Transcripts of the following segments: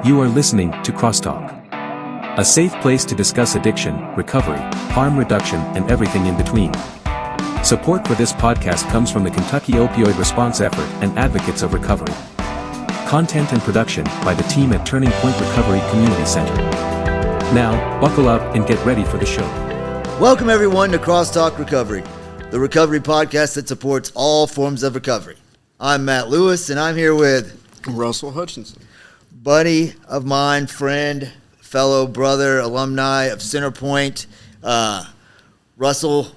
You are listening to CrossTalk, a safe place to discuss addiction, recovery, harm reduction, and everything in between. Support for this podcast comes from the Kentucky Opioid Response Effort and Advocates of Recovery. Content and production by the team at Turning Point Recovery Community Center. Now, buckle up and get ready for the show. Welcome everyone to CrossTalk Recovery, the recovery podcast that supports all forms of recovery. I'm Matt Lewis, and I'm here with Russell Hutchinson. Buddy of mine, friend, fellow brother, alumni of Center Point. Russell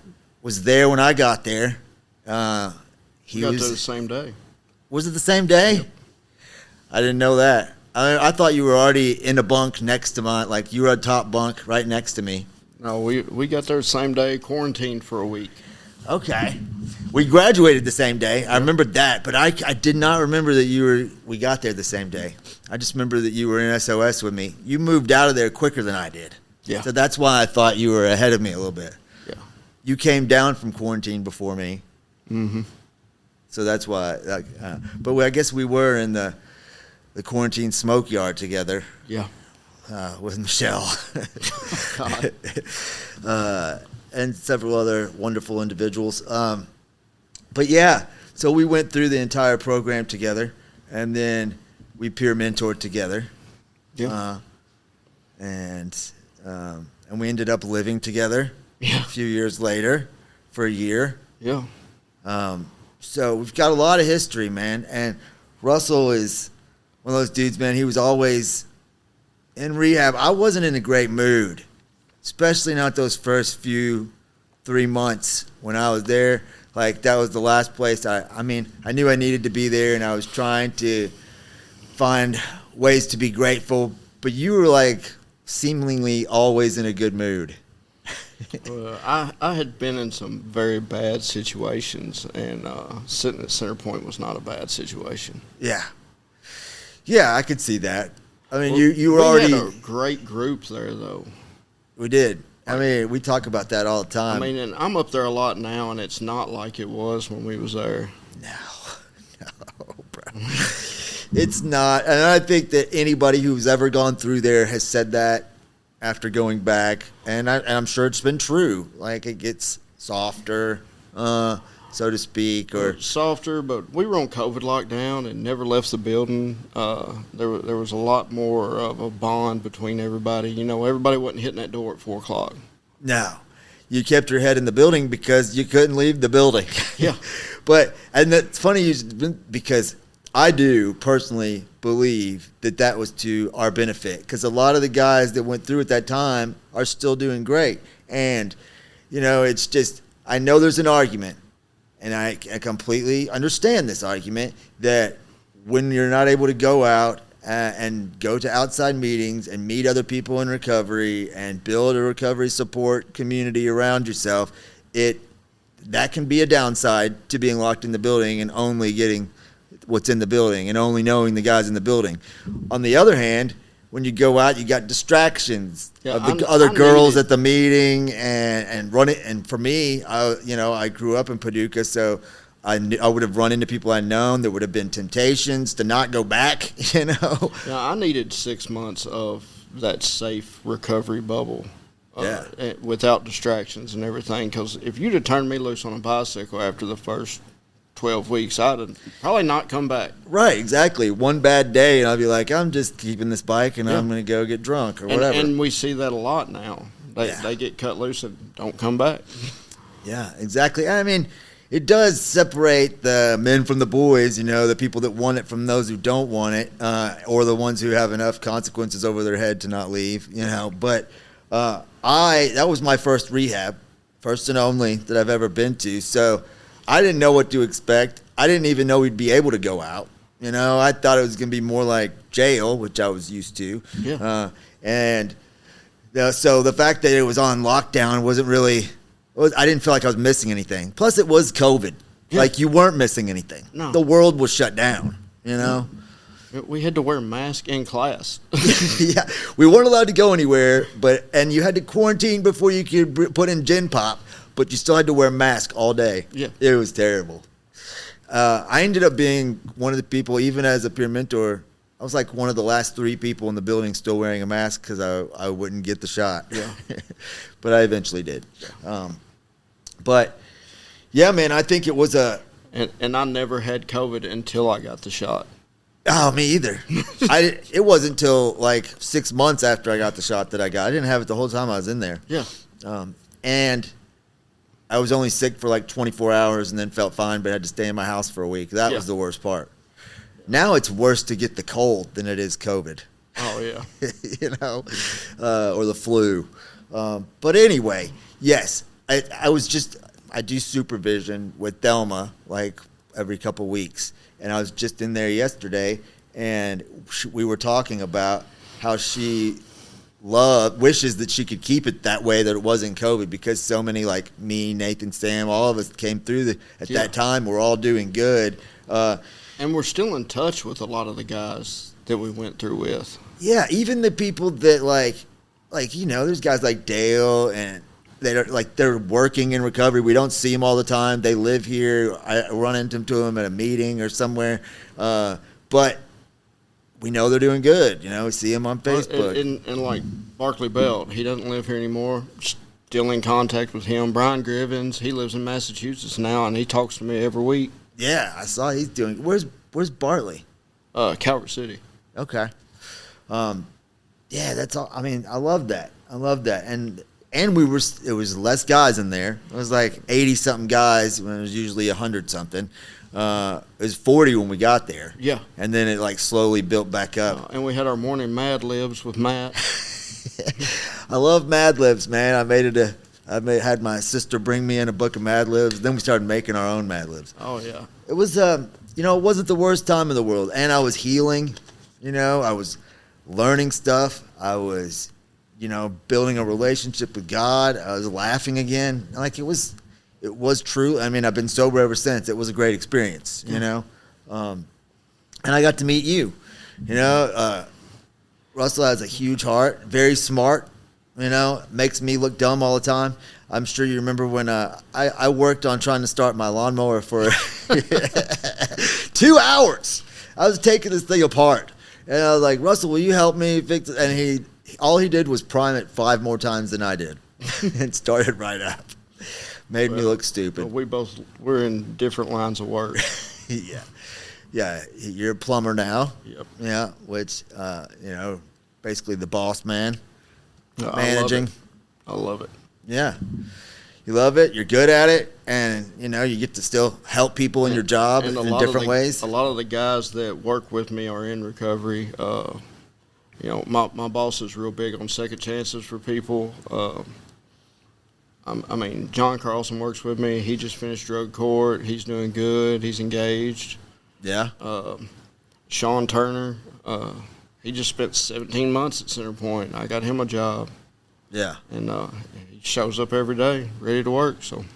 was there when I got there. He got there the same day. Was it the same day? Yep. I didn't know that. I thought you were already in a bunk next to mine, like you were a top bunk right next to me. No, we got there the same day, quarantined for a week. Okay. We graduated the same day. I remembered that, but I did not remember that we got there the same day. I just remember that you were in SOS with me. You moved out of there quicker than I did. Yeah. So that's why I thought you were ahead of me a little bit. Yeah. You came down from quarantine before me. Mm-hmm. So that's why. But I guess we were in the quarantine smoke yard together. Yeah. With Michelle. God. And several other wonderful individuals. But yeah, so we went through the entire program together, and then we peer mentored together. Yeah. And we ended up living together Yeah. a few years later for a year. Yeah. So we've got a lot of history, man. And Russell is one of those dudes, man. He was always in rehab. I wasn't in a great mood, especially not those first 3 months when I was there. Like, that was the last place. I mean, I knew I needed to be there, and I was trying to find ways to be grateful. But you were, like, seemingly always in a good mood. I had been in some very bad situations, and sitting at Center Point was not a bad situation. Yeah. Yeah, I could see that. I mean, Well, you were we already... had a great group there, though. We did. I mean, we talk about that all the time. I mean, and I'm up there a lot now, and it's not like it was when we was there. No, bro. It's not. And I think that anybody who's ever gone through there has said that after going back. And I'm sure it's been true. Like, it gets softer, so to speak. Or Softer, but we were on COVID lockdown and never left the building. There was a lot more of a bond between everybody. You know, everybody wasn't hitting that door at 4 o'clock. no. You kept your head in the building because you couldn't leave the building. Yeah. And that's funny because I do personally believe that was to our benefit, because a lot of the guys that went through at that time are still doing great. And, you know, it's just, I know there's an argument, and I completely understand this argument, that when you're not able to go out and go to outside meetings and meet other people in recovery and build a recovery support community around yourself, that can be a downside to being locked in the building and only getting what's in the building and only knowing the guys in the building. On the other hand, when you go out, you got distractions of the other girls at the meeting and running. And for me, I grew up in Paducah, so I would have run into people I'd known. There would have been temptations to not go back, you know. Yeah, I needed 6 months of that safe recovery bubble. Without distractions and everything, because if you'd have turned me loose on a bicycle after the first 12 weeks, I'd have probably not come back. Right, exactly. One bad day, and I'll be like, I'm just keeping this bike, and I'm going to go get drunk or whatever. And we see that a lot now. They get cut loose and don't come back. Yeah, exactly. I mean, it does separate the men from the boys, you know, the people that want it from those who don't want it, or the ones who have enough consequences over their head to not leave, you know. But that was my first rehab, first and only that I've ever been to. So I didn't know what to expect. I didn't even know we'd be able to go out. You know, I thought it was going to be more like jail, which I was used to. Yeah. So the fact that it was on lockdown wasn't really, I didn't feel like I was missing anything. Plus, it was COVID. Yeah. Like, you weren't missing anything. No. The world was shut down, you know? We had to wear a mask in class. Yeah, we weren't allowed to go anywhere, and you had to quarantine before you could put in Gen Pop, but you still had to wear a mask all day. Yeah. It was terrible. I ended up being one of the people, even as a peer mentor, I was like one of the last 3 people in the building still wearing a mask because I wouldn't get the shot. Yeah. But I eventually did. But yeah, man, I think it was And I never had COVID until I got the shot. Oh, me either. It wasn't until like 6 months after I got the shot that I didn't have it the whole time I was in there. Yeah. And I was only sick for like 24 hours and then felt fine, but had to stay in my house for a week. That was the worst part. Now it's worse to get the cold than it is COVID. Oh, yeah. Or the flu. But anyway, yes, I do supervision with Thelma like every couple weeks. And I was just in there yesterday, and we were talking about how she wishes that she could keep it that way that it was in COVID, because so many, like me, Nathan, Sam, all of us came through at that time. We're all doing good. And we're still in touch with a lot of the guys that we went through with. Yeah, even the people that like there's guys like Dale, and they're working in recovery. We don't see them all the time. They live here. I run into them at a meeting or somewhere. But we know they're doing good. We see them on Facebook. And like Barkley Belt, he doesn't live here anymore. Still in contact with him. Brian Grivens, he lives in Massachusetts now, and he talks to me every week. Yeah, I saw he's doing. Where's Bartley? Calvert City. Okay. Yeah, that's all. I mean, I love that. And it was less guys in there. It was like 80 something guys when it was usually 100 something. It was 40 when we got there. Yeah. And then it like slowly built back up. And we had our morning Mad Libs with Matt. I love Mad Libs, man. I had my sister bring me in a book of Mad Libs. Then we started making our own Mad Libs. Oh yeah. It was it wasn't the worst time in the world, and I was healing. I was learning stuff. I was building a relationship with God. I was laughing again. Like it was true. I mean, I've been sober ever since. It was a great experience, and I got to meet you. Russell has a huge heart, very smart. Makes me look dumb all the time. I'm sure you remember when I worked on trying to start my lawnmower for 2 hours. I was taking this thing apart, and I was like, Russell, will you help me fix it? And all he did was prime it 5 more times than I did, and started right up. Made me look stupid. We're in different lines of work. Yeah. You're a plumber now. Yep. Yeah, which basically the boss man. Managing. I love it. Yeah. You love it. You're good at it. And, you get to still help people in your job in different ways. A lot of the guys that work with me are in recovery. My boss is real big on second chances for people. John Carlson works with me. He just finished drug court. He's doing good. He's engaged. Yeah. Sean Turner, he just spent 17 months at Center Point. I got him a job. Yeah. And he shows up every day, ready to work. So.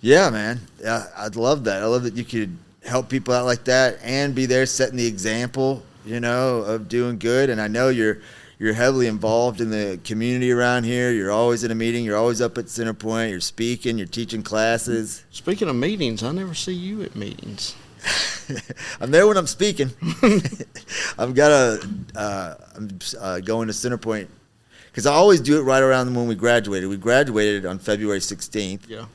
Yeah, man. Yeah, I'd love that. I love that you could help people out like that and be there setting the example, of doing good. And I know you're heavily involved in the community around here. You're always in a meeting. You're always up at Center Point. You're speaking. You're teaching classes. Speaking of meetings, I never see you at meetings. I'm there when I'm speaking. I'm going to Center Point because I always do it right around when we graduated. We graduated on February 16th,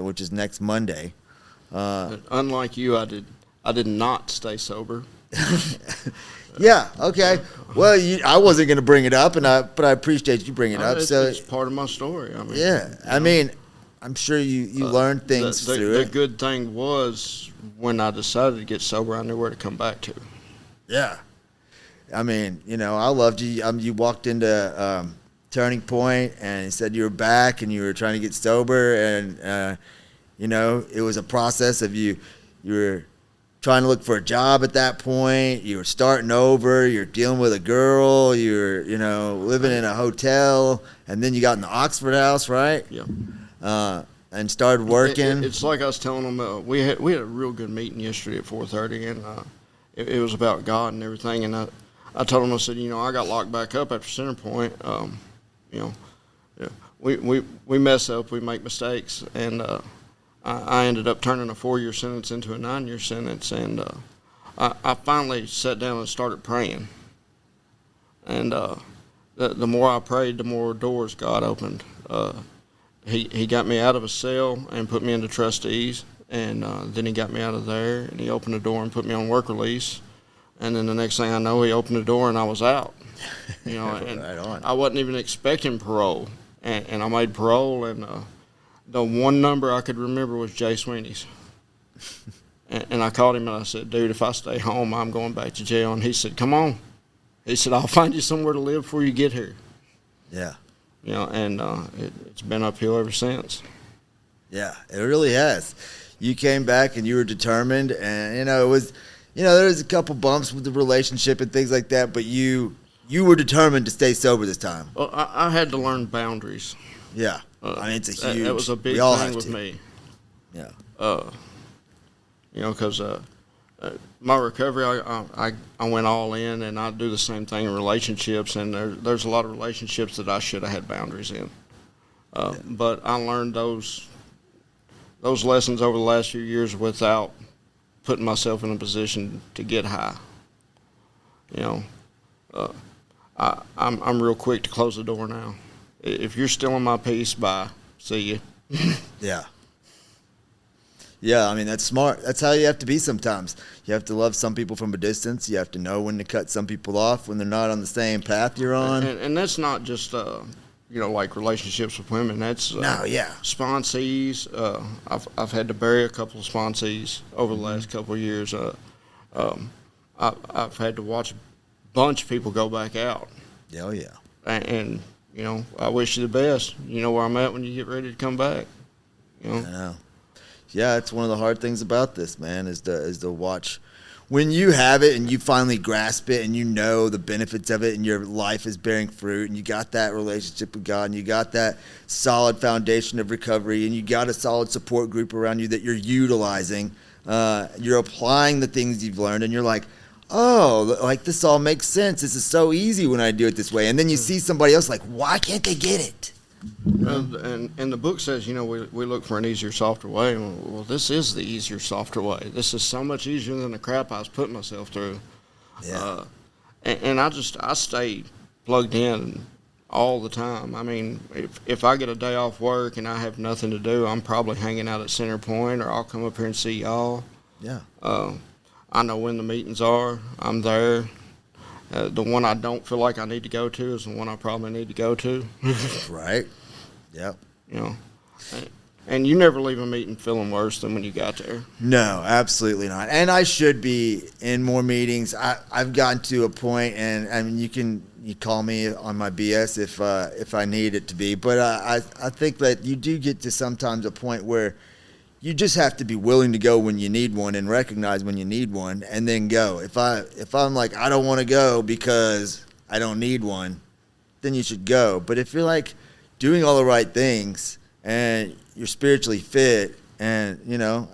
which is next Monday. Unlike you, I did not stay sober. Yeah. Okay. Well, I wasn't going to bring it up, but I appreciate you bringing it up. It's part of my story. I'm sure you learned things through it. The good thing was when I decided to get sober, I knew where to come back to. Yeah. I loved you. You walked into Turning Point and said you were back and you were trying to get sober, and it was a process of you were trying to look for a job at that point. You were starting over. You're dealing with a girl. You're living in a hotel, and then you got in the Oxford House, right? Yeah. And started working. It's like I was telling them, we had a real good meeting yesterday at 4:30, and it was about God and everything. And I told them, I said, I got locked back up after Center Point. We mess up, we make mistakes, and I ended up turning a 4-year sentence into a 9-year sentence, and I finally sat down and started praying. And the more I prayed, the more doors God opened. He got me out of a cell and put me into trustees. And then he got me out of there, and he opened the door and put me on work release. And then the next thing I know, he opened the door and I was out. You know, and right on. I wasn't even expecting parole. And I made parole, and the one number I could remember was Jay Sweeney's. And I called him and I said, dude, if I stay home, I'm going back to jail. And he said, come on. He said, I'll find you somewhere to live before you get here. Yeah. You know, and it's been uphill ever since. Yeah, it really has. You came back and you were determined, and it was, there was a couple bumps with the relationship and things like that, but you were determined to stay sober this time. Well, I had to learn boundaries. Yeah, I mean, it's a huge. That was a big thing with me. Yeah. Because my recovery, I went all in, and I do the same thing in relationships, and there's a lot of relationships that I should have had boundaries in. But I learned those lessons over the last few years without putting myself in a position to get high. I'm real quick to close the door now. If you're stealing my peace, bye. See you. Yeah. Yeah, I mean, that's smart. That's how you have to be sometimes. You have to love some people from a distance. You have to know when to cut some people off when they're not on the same path you're on. And that's not just, like relationships with women. That's sponsees. I've had to bury a couple of sponsees over the last couple of years. I've had to watch a bunch of people go back out. Oh, yeah. And I wish you the best. You know where I'm at when you get ready to come back. I know. Yeah, it's one of the hard things about this, man, is to watch when you have it and you finally grasp it and you know the benefits of it and your life is bearing fruit and you got that relationship with God and you got that solid foundation of recovery and you got a solid support group around you that you're utilizing. You're applying the things you've learned and you're like, oh, like this all makes sense. This is so easy when I do it this way. And then you see somebody else like, why can't they get it? And the book says, we look for an easier, softer way. Well, this is the easier, softer way. This is so much easier than the crap I was putting myself through. Yeah. And I stay plugged in all the time. I mean, if I get a day off work and I have nothing to do, I'm probably hanging out at Center Point, or I'll come up here and see y'all. Yeah. I know when the meetings are. I'm there. The one I don't feel like I need to go to is the one I probably need to go to. Right. Yep. And you never leave a meeting feeling worse than when you got there. No, absolutely not. And I should be in more meetings. I've gotten to a point, and I mean, you call me on my BS if I need it to be. But I think that you do get to sometimes a point where you just have to be willing to go when you need one and recognize when you need one and then go. If I'm like, I don't want to go because I don't need one, then you should go. But if you're like doing all the right things and you're spiritually fit and,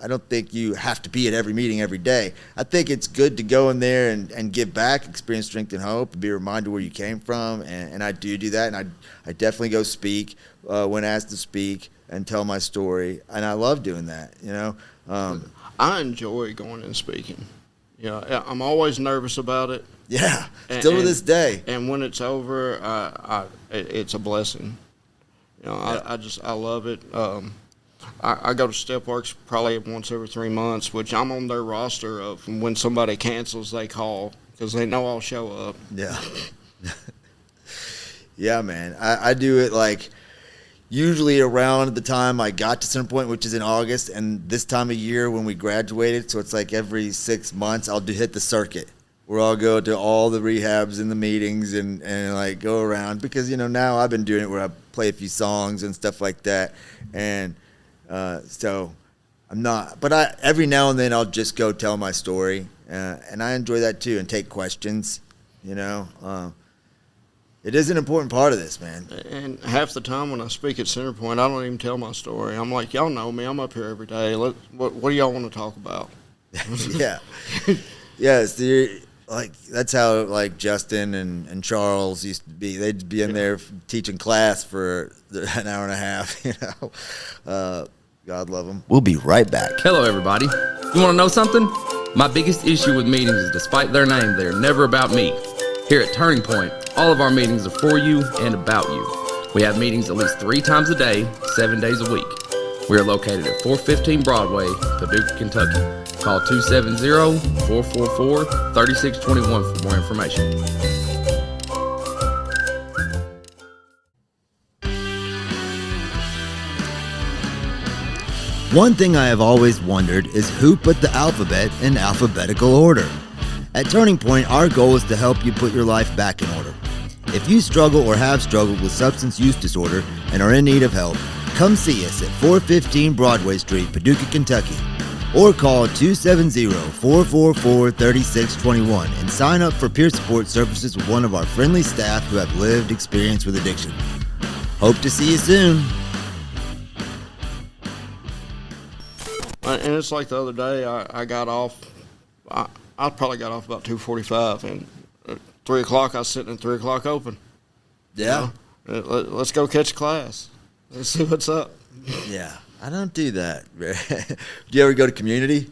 I don't think you have to be at every meeting every day. I think it's good to go in there and give back, experience strength and hope, and be reminded where you came from. And I do that. And I definitely go speak when asked to speak and tell my story, and I love doing that, I enjoy going and speaking. I'm always nervous about it. Yeah, still to this day. And when it's over, it's a blessing. I love it. I go to Stepworks probably once every 3 months, which I'm on their roster of when somebody cancels, they call because they know I'll show up. Yeah. Yeah, man. I do it like usually around the time I got to Center Point, which is in August, and this time of year when we graduated, so it's like every 6 months I'll hit the circuit where I'll go to all the rehabs and the meetings and like go around because, now I've been doing it where I play a few songs and stuff like that. And so I'm not, but every now and then I'll just go tell my story. And I enjoy that too and take questions, It is an important part of this, man. And half the time when I speak at Center Point, I don't even tell my story. I'm like, y'all know me. I'm up here every day. What do y'all want to talk about? Yeah. Yes, like that's how like Justin and Charles used to be. They'd be in there teaching class for an hour and a half, God love them. We'll be right back. Hello, everybody. You want to know something? My biggest issue with meetings is despite their name, they are never about me. Here at Turning Point, all of our meetings are for you and about you. We have meetings at least 3 times a day, 7 days a week. We are located at 415 Broadway, Paducah, Kentucky. Call 270-444-3621 for more information. One thing I have always wondered is who put the alphabet in alphabetical order. At Turning Point, our goal is to help you put your life back in order. If you struggle or have struggled with substance use disorder and are in need of help, come see us at 415 Broadway Street, Paducah, Kentucky, or call 270-444-3621 and sign up for peer support services with one of our friendly staff who have lived experience with addiction. Hope to see you soon. And it's like the other day, I got off, I probably got off about 2:45, and at 3 o'clock, I was sitting at 3 o'clock open. Yeah. You know? Let's go catch class. Let's see what's up. Yeah, I don't do that. Do you ever go to community?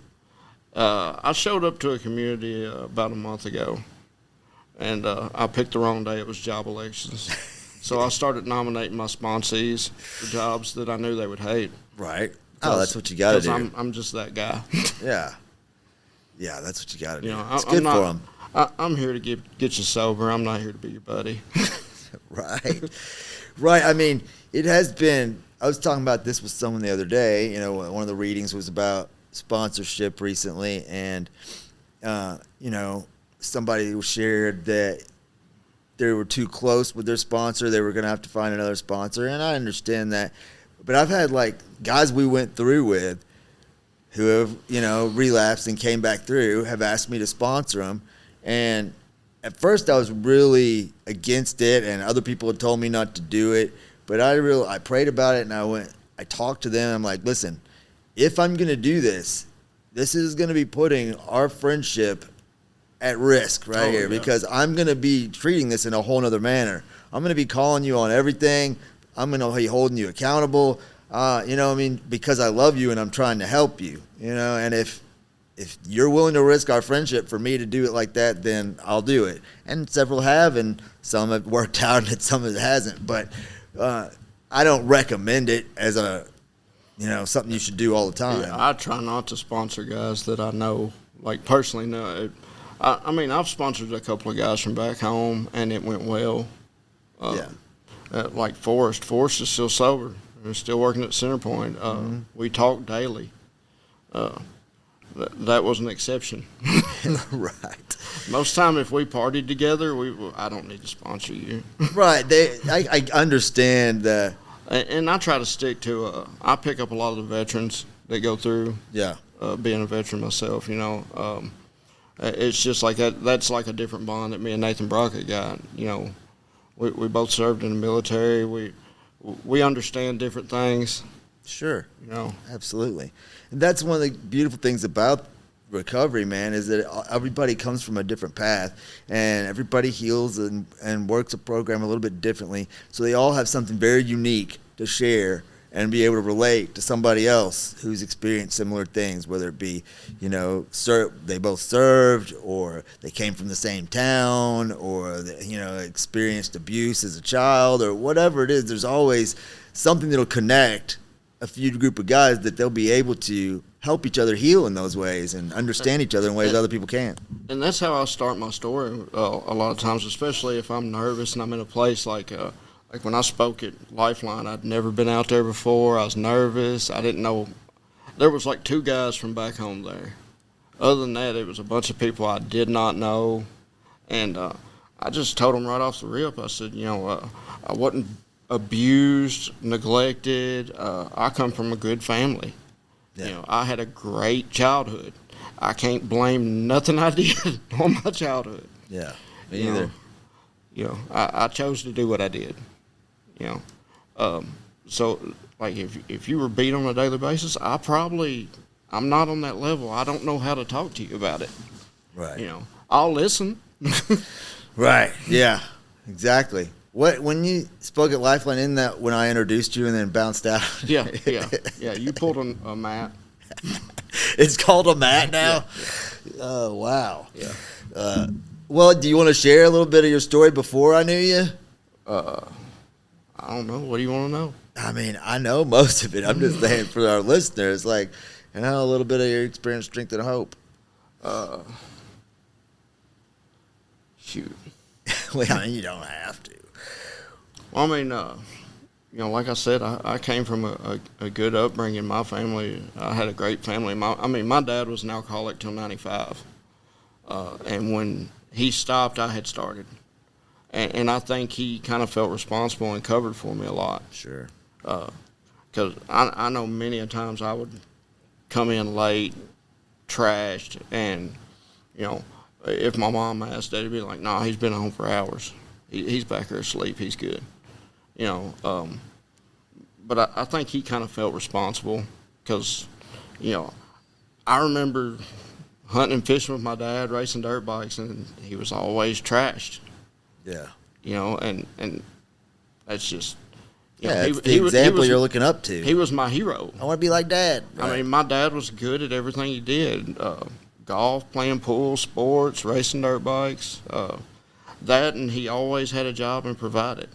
I showed up to a community about a month ago, and I picked the wrong day. It was job elections. So I started nominating my sponsees for jobs that I knew they would hate. Right. Oh, that's what you got to do. I'm just that guy. Yeah. Yeah, that's what you got to do. You know, it's good for them. I'm here to get you sober. I'm not here to be your buddy. Right. Right. I mean, it has been, I was talking about this with someone the other day. You know, one of the readings was about sponsorship recently, and, you know, somebody shared that they were too close with their sponsor. They were going to have to find another sponsor, and I understand that. But I've had, like, guys we went through with who have, you know, relapsed and came back through have asked me to sponsor them. And at first I was really against it, and other people had told me not to do it. But I prayed about it, and I talked to them. I'm like, listen, if I'm going to do this, this is going to be putting our friendship at risk here, because I'm going to be treating this in a whole nother manner. I'm going to be calling you on everything. I'm going to be holding you accountable, you know what I mean, because I love you and I'm trying to help you, you know, and if you're willing to risk our friendship for me to do it like that, then I'll do it. And several have, and some have worked out and some of it hasn't, but I don't recommend it as something you should do all the time. Yeah, I try not to sponsor guys that I know, like personally know. I mean, I've sponsored a couple of guys from back home and it went well. Like Forrest is still sober. We're still working at Centerpoint. We talk daily. That was an exception. Right. Most time, if we partied together, I don't need to sponsor you. Right. I understand that. And I try to stick to. I pick up a lot of the veterans that go through. Yeah. Being a veteran myself, you know, it's just like that. That's like a different bond that me and Nathan Brockett got. You know. We both served in the military. We understand different things. Sure. You know. Absolutely. And that's one of the beautiful things about recovery, man, is that everybody comes from a different path, and everybody heals and works a program a little bit differently. So they all have something very unique to share and be able to relate to somebody else who's experienced similar things, whether it be, you know, they both served, or they came from the same town, or they, you know, experienced abuse as a child, or whatever it is. There's always something that'll connect a few group of guys that they'll be able to help each other heal in those ways and understand each other in ways other people can't. And that's how I start my story a lot of times, especially if I'm nervous and I'm in a place like when I spoke at Lifeline. I'd never been out there before. I was nervous. I didn't know. There was like 2 guys from back home there. Other than that, it was a bunch of people I did not know. And I just told them right off the rip. I said, you know, I wasn't abused, neglected. I come from a good family. Yeah. You know, I had a great childhood. I can't blame nothing I did on my childhood. Yeah, me either. You know, I chose to do what I did. You know, so like if you were beat on a daily basis, I'm not on that level. I don't know how to talk to you about it. Right. You know, I'll listen. Right. Yeah. Exactly. When you spoke at Lifeline, isn't that when I introduced you and then bounced out? Yeah. You pulled a mat. It's called a mat now. Oh, wow. Yeah. Well, do you want to share a little bit of your story before I knew you? I don't know. What do you want to know? I mean, I know most of it. I'm just saying for our listeners, like, a little bit of your experience, strength, and hope. Shoot. Well, I mean, you don't have to. Well, I mean, like I said, I came from a good upbringing. My family, I had a great family. My dad was an alcoholic till 95. And when he stopped, I had started. And I think he kind of felt responsible and covered for me a lot. Sure. Because I know many a times I would come in late, trashed, and, if my mom asked, Daddy'd be like, "No, he's been home for hours. He's back here asleep. He's good." But I think he kind of felt responsible because, I remember hunting and fishing with my dad, racing dirt bikes, and he was always trashed. Yeah. And that's just... it's the example you're looking up to. He was my hero. I want to be like Dad. Right. I mean, my dad was good at everything he did. Golf, playing pool, sports, racing dirt bikes. That, and he always had a job and provided.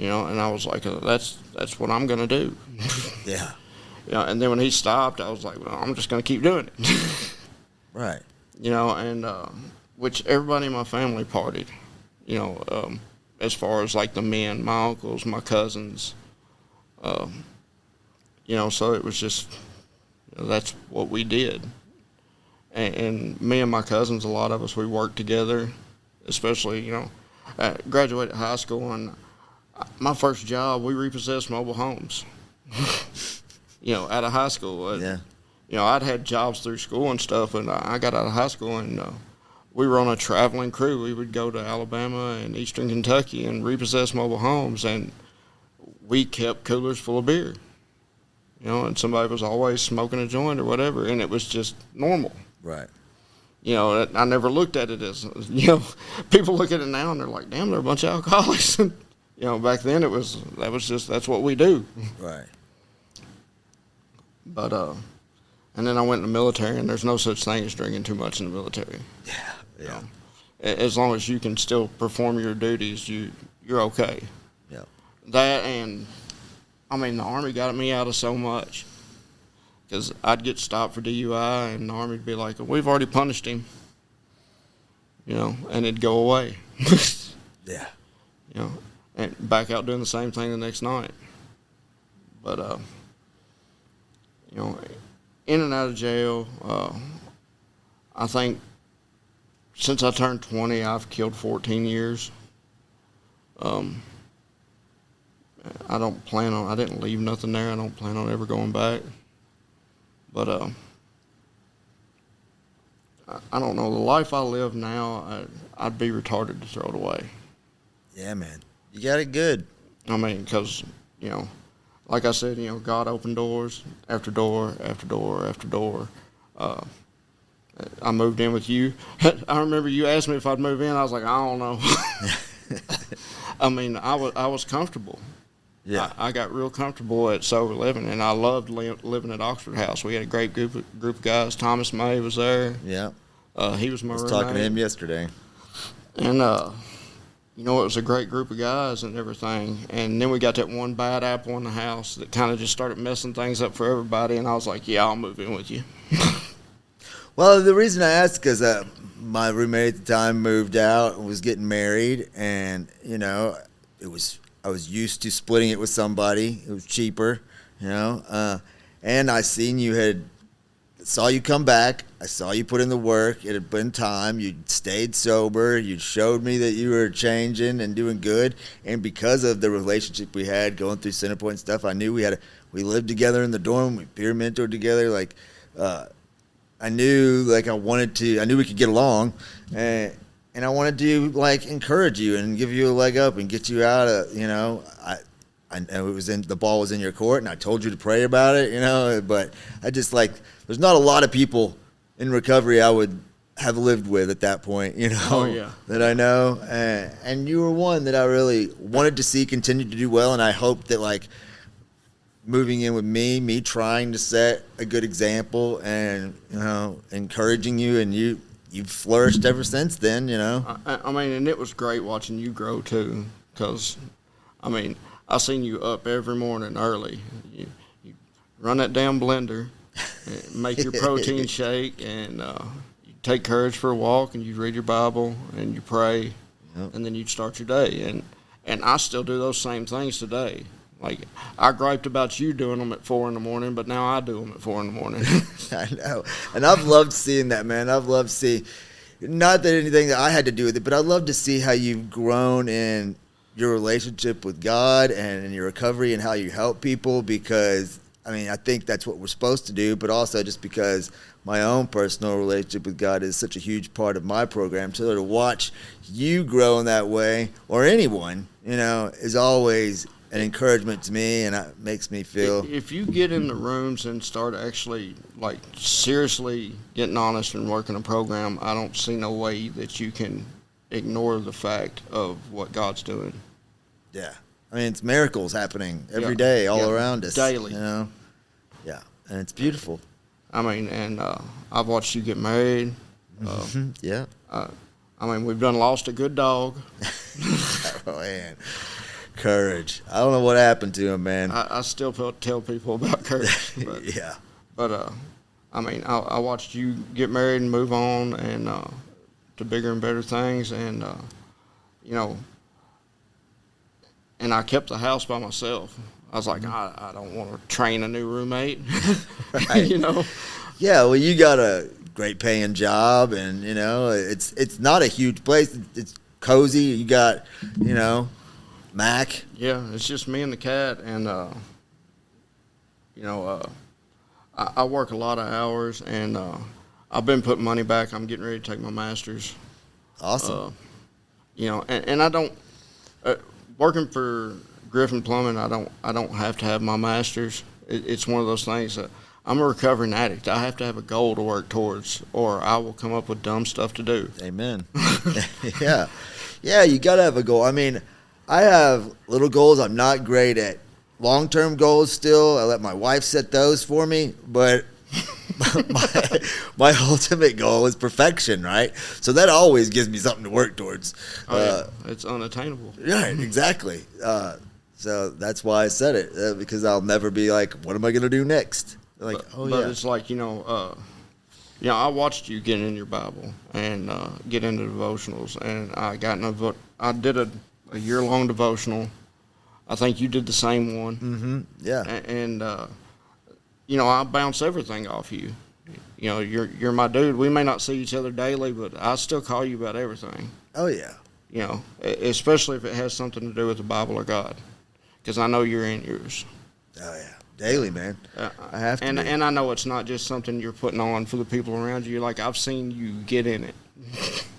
And I was like, that's what I'm going to do. Yeah. And then when he stopped, I was like, well, I'm just going to keep doing it. Right. And which everybody in my family partied. As far as like the men, my uncles, my cousins, so it was just, that's what we did. And me and my cousins, a lot of us, we worked together, especially, graduated high school, and my first job, we repossessed mobile homes, out of high school. Yeah. I'd had jobs through school and stuff, and I got out of high school, and we were on a traveling crew. We would go to Alabama and eastern Kentucky and repossess mobile homes, and we kept coolers full of beer. And somebody was always smoking a joint or whatever, and it was just normal. Right. I never looked at it as, people look at it now and they're like, damn, they're a bunch of alcoholics. Back then that's what we do. Right. But, and then I went in the military, and there's no such thing as drinking too much in the military. Yeah. Yeah. As long as you can still perform your duties, you're okay. Yeah. That, and I mean, the Army got me out of so much because I'd get stopped for DUI, and the Army would be like, "We've already punished him," and it'd go away. Yeah. And back out doing the same thing the next night. But in and out of jail, I think. Since I turned 20, I've killed 14 years. I didn't leave nothing there. I don't plan on ever going back. But I don't know. The life I live now, I'd be retarded to throw it away. Yeah, man. You got it good. I mean, because, like I said, God opened doors after door after door after door. I moved in with you. I remember you asked me if I'd move in. I was like, I don't know. I mean, I was comfortable. Yeah. I got real comfortable at Sober Living, and I loved living at Oxford House. We had a great group of guys. Thomas May was there. Yeah. He was my roommate. I was talking to him yesterday. And, it was a great group of guys and everything. And then we got that one bad apple in the house that kind of just started messing things up for everybody. And I was like, yeah, I'll move in with you. Well, the reason I asked is because my roommate at the time moved out and was getting married, and I was used to splitting it with somebody. It was cheaper, and I saw you come back. I saw you put in the work. It had been time. You stayed sober. You showed me that you were changing and doing good. And because of the relationship we had going through Centerpoint and stuff, I knew we lived together in the dorm. We peer mentored together. Like, I knew I knew we could get along, and I wanted to encourage you and give you a leg up and get you out of, I know the ball was in your court, and I told you to pray about it, but I just there's not a lot of people in recovery I would have lived with at that point, Oh, yeah. that I know, and you were one that I really wanted to see continue to do well, and I hope that moving in with me trying to set a good example and, encouraging you, and you've flourished ever since then, I mean, and it was great watching you grow too, because, I mean, I seen you up every morning early. You run that damn blender, make your protein shake, and you take courage for a walk, and you read your Bible, and you pray, and then you'd start your day. And I still do those same things today. Like, I griped about you doing them at 4 in the morning, but now I do them at 4 in the morning. I know. And I've loved seeing that, man. I've loved seeing, not that anything that I had to do with it, but I love to see how you've grown in your relationship with God and in your recovery and how you help people, because, I mean, I think that's what we're supposed to do, but also just because my own personal relationship with God is such a huge part of my program. So to watch you grow in that way, or anyone, is always an encouragement to me, and it makes me feel. If you get in the rooms and start actually, like, seriously getting honest and working a program, I don't see no way that you can ignore the fact of what God's doing. Yeah. I mean, it's miracles happening every day all around us. Daily. Yeah. And it's beautiful. I mean, and I've watched you get married. Yeah. I mean, we've done lost a good dog. Oh, man. Courage. I don't know what happened to him, man. I still tell people about Courage. But, Yeah. But, I mean, I watched you get married and move on and to bigger and better things. And, and I kept the house by myself. I was like, I don't want to train a new roommate. Right. Yeah, well, you got a great paying job, and, it's not a huge place. It's cozy. You got, Mac. Yeah, it's just me and the cat, and I work a lot of hours, and I've been putting money back. I'm getting ready to take my master's. Awesome. And I don't working for Griffin Plumbing. I don't have to have my master's. It's one of those things that I'm a recovering addict. I have to have a goal to work towards, or I will come up with dumb stuff to do. Amen. Yeah, you got to have a goal. I mean, I have little goals. I'm not great at long-term goals still. I let my wife set those for me, but my ultimate goal is perfection, right? So that always gives me something to work towards. It's unattainable. Right, exactly. So that's why I said it, because I'll never be like, what am I going to do next? Like, but it's like, I watched you get in your Bible and get into devotionals, and I did a year-long devotional. I think you did the same one. Mm-hmm. Yeah. And I bounce everything off you. You're my dude. We may not see each other daily, but I still call you about everything. Oh, yeah. Especially if it has something to do with the Bible or God, because I know you're in yours. Oh, yeah. Daily, man. I have to. And I know it's not just something you're putting on for the people around you. Like, I've seen you get in it.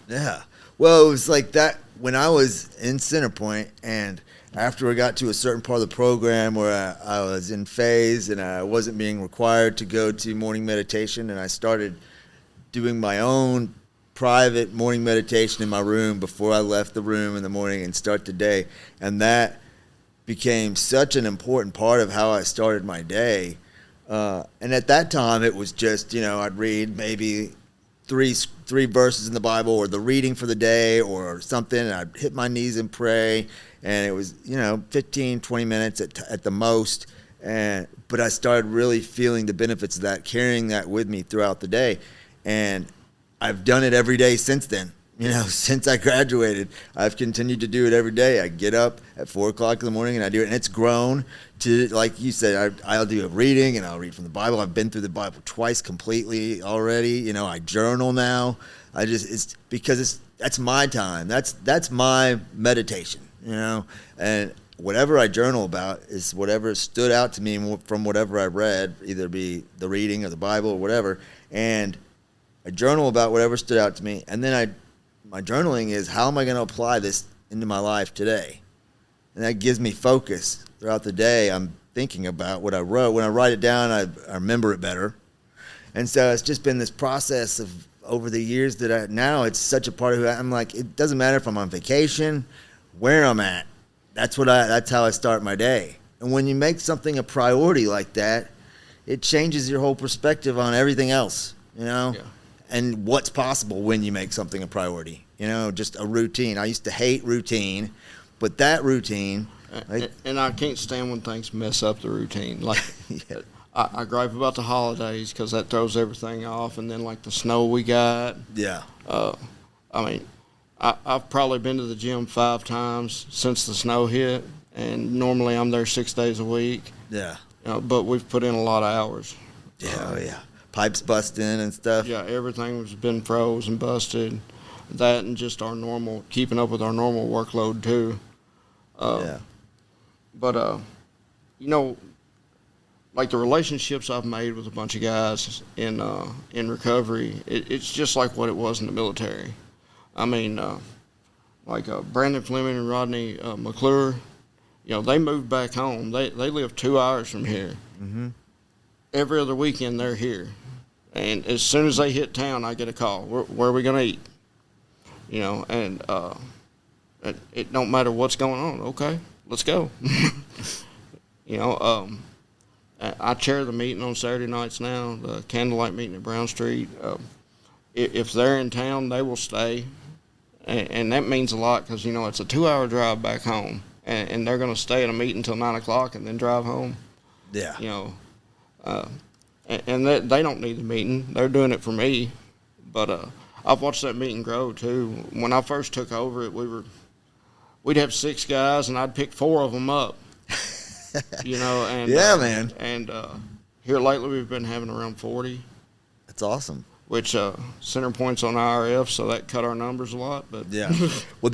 Yeah. Well, it was like that when I was in Centerpoint, and after I got to a certain part of the program where I was in phase and I wasn't being required to go to morning meditation, and I started doing my own private morning meditation in my room before I left the room in the morning and start the day. And that became such an important part of how I started my day. And at that time, it was just, I'd read maybe three verses in the Bible, or the reading for the day or something, and I'd hit my knees and pray. And it was, 15, 20 minutes at the most. But I started really feeling the benefits of that, carrying that with me throughout the day. And I've done it every day since then. Since I graduated, I've continued to do it every day. I get up at 4 o'clock in the morning and I do it. And it's grown to, like you said, I'll do a reading and I'll read from the Bible. I've been through the Bible twice completely already. I journal now. It's because that's my time. That's my meditation, and whatever I journal about is whatever stood out to me from whatever I read, either be the reading or the Bible or whatever. And I journal about whatever stood out to me, and then my journaling is, how am I going to apply this into my life today? And that gives me focus throughout the day. I'm thinking about what I wrote. When I write it down, I remember it better. And so it's just been this process of over the years that now it's such a part of who I'm. Like, it doesn't matter if I'm on vacation, where I'm at. That's how I start my day. And when you make something a priority like that, it changes your whole perspective on everything else, Yeah. and what's possible when you make something a priority, just a routine. I used to hate routine, but that routine. And I can't stand when things mess up the routine. Like, Yeah. I gripe about the holidays because that throws everything off, and then like the snow we got. Yeah. I mean, I've probably been to the gym 5 times since the snow hit, and normally I'm there 6 days a week. Yeah. But we've put in a lot of hours. Yeah. Pipes busting and stuff. Yeah, everything's been froze and busted. That and just keeping up with our normal workload too. Yeah. But like the relationships I've made with a bunch of guys in recovery, it's just like what it was in the military. I mean, like Brandon Fleming and Rodney McClure, they moved back home. They live 2 hours from here. Mm-hmm. Every other weekend they're here, and as soon as they hit town, I get a call. Where are we gonna eat? And it don't matter what's going on. Okay, let's go. I chair the meeting on Saturday nights now, the candlelight meeting at Brown Street. If they're in town, they will stay, and that means a lot because it's a 2-hour drive back home, and they're going to stay at a meeting until 9 o'clock and then drive home. Yeah. And they don't need the meeting; they're doing it for me. But I've watched that meeting grow too. When I first took over it, we'd have 6 guys, and I'd pick 4 of them up. And yeah, man. And here lately we've been having around 40. That's awesome. Which center points on IRF, so that cut our numbers a lot. But yeah. Well,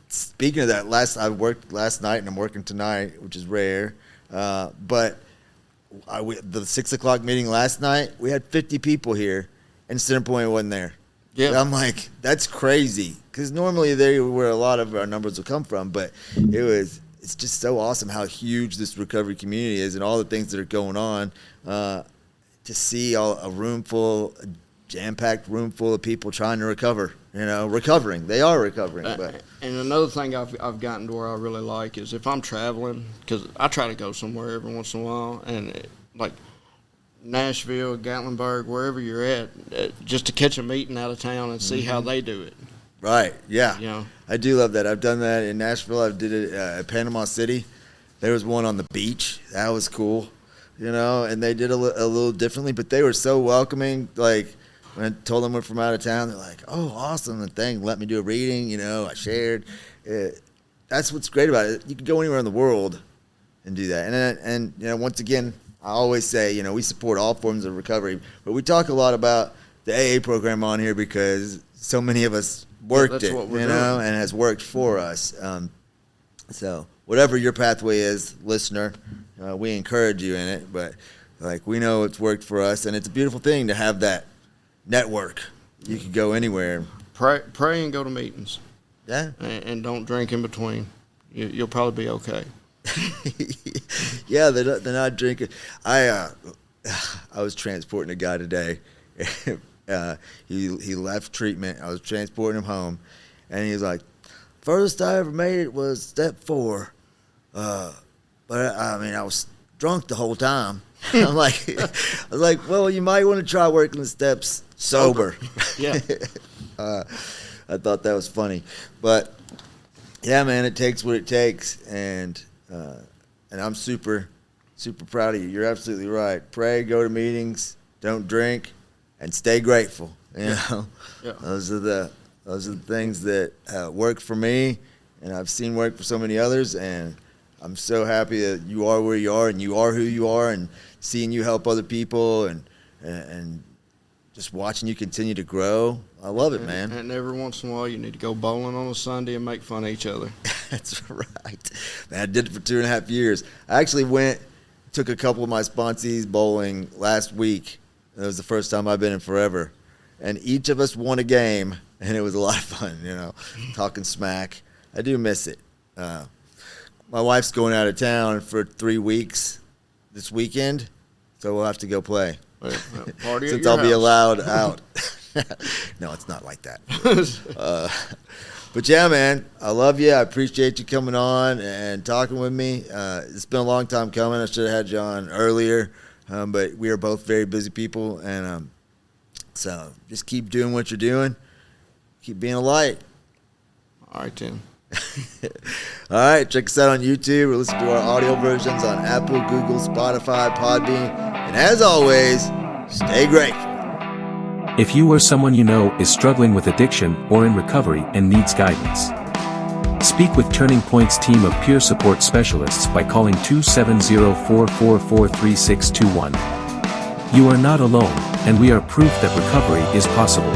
speaking of that, I worked last night and I'm working tonight, which is rare. But the 6 o'clock meeting last night, we had 50 people here, and center point wasn't there. Yeah. And I'm like, that's crazy, because normally they're where a lot of our numbers will come from, but it's just so awesome how huge this recovery community is and all the things that are going on. To see a jam-packed room full of people trying to recover, recovering. They are recovering. But and another thing I've gotten to where I really like is if I'm traveling, because I try to go somewhere every once in a while, and like Nashville, Gatlinburg, wherever you're at, just to catch a meeting out of town and see how they do it. Right, yeah. I do love that. I've done that in Nashville. I did it at Panama City. There was one on the beach. That was cool, and they did a little differently, but they were so welcoming. Like, when I told them we're from out of town, they're like, oh, awesome. And thing, let me do a reading, I shared. That's what's great about it. You can go anywhere in the world and do that. And once again, I always say, we support all forms of recovery, but we talk a lot about the AA program on here because so many of us worked it, and has worked for us. So whatever your pathway is, listener, we encourage you in it, but we know it's worked for us, and it's a beautiful thing to have that network. You could go anywhere. Pray and go to meetings. Yeah. And don't drink in between. You'll probably be okay. Yeah, they're not drinking. I was transporting a guy today. He left treatment. I was transporting him home, and he was like, "Furthest I ever made it was step 4, but I was drunk the whole time." I was like, "Well, you might want to try working the steps sober." Yeah. I thought that was funny, but yeah, man, it takes what it takes, and I'm super, super proud of you. You're absolutely right. Pray, go to meetings, don't drink, and stay grateful. Yeah. Those are the things that work for me, and I've seen work for so many others, and I'm so happy that you are where you are, and you are who you are, and seeing you help other people, and just watching you continue to grow. I love it, man. And every once in a while, you need to go bowling on a Sunday and make fun of each other. That's right. Man, I did it for 2.5 years. I actually took a couple of my sponsees bowling last week. It was the first time I've been in forever. And each of us won a game, and it was a lot of fun, talking smack. I do miss it. My wife's going out of town for 3 weeks this weekend, so we'll have to go play. Party Since I'll be allowed out. No, it's not like that. But yeah, man, I love you. I appreciate you coming on and talking with me. It's been a long time coming. I should have had you on earlier, but we are both very busy people, and so just keep doing what you're doing. Keep being a light. All right, Tim. All right, check us out on YouTube or listen to our audio versions on Apple, Google, Spotify, Podbean. And as always, stay grateful. If you or someone you know is struggling with addiction or in recovery and needs guidance, speak with Turning Point's team of peer support specialists by calling 270-444-3621. You are not alone, and we are proof that recovery is possible.